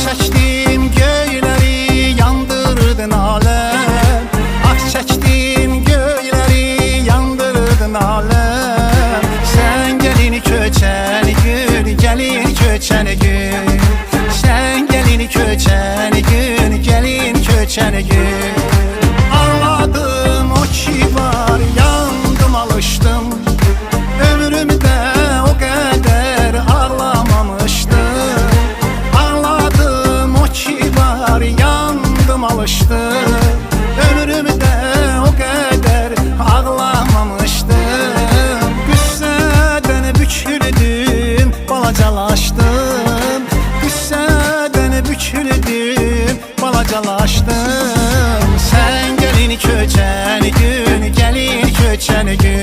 çəkdim göyləri yandırdın aləm. Ah çəkdim göyləri yandırdın aləm. Sən gəlin köçən gün, gəlin köçən gün. Sən gəlin köçən gün, gəlin köçən gün. Anladım o ki var, yandım alışdım. Ömrümdə o qədər ağlamamışdım. Anladım o ki var, yandım alışdım. Ömrümdə o qədər ağlamamışdım. Qüssədən büküldüm, balacalaşdım. Qüssədən büküldüm, balacalaşdım. Sən gəlin köçən gün, gəlin köçən gün.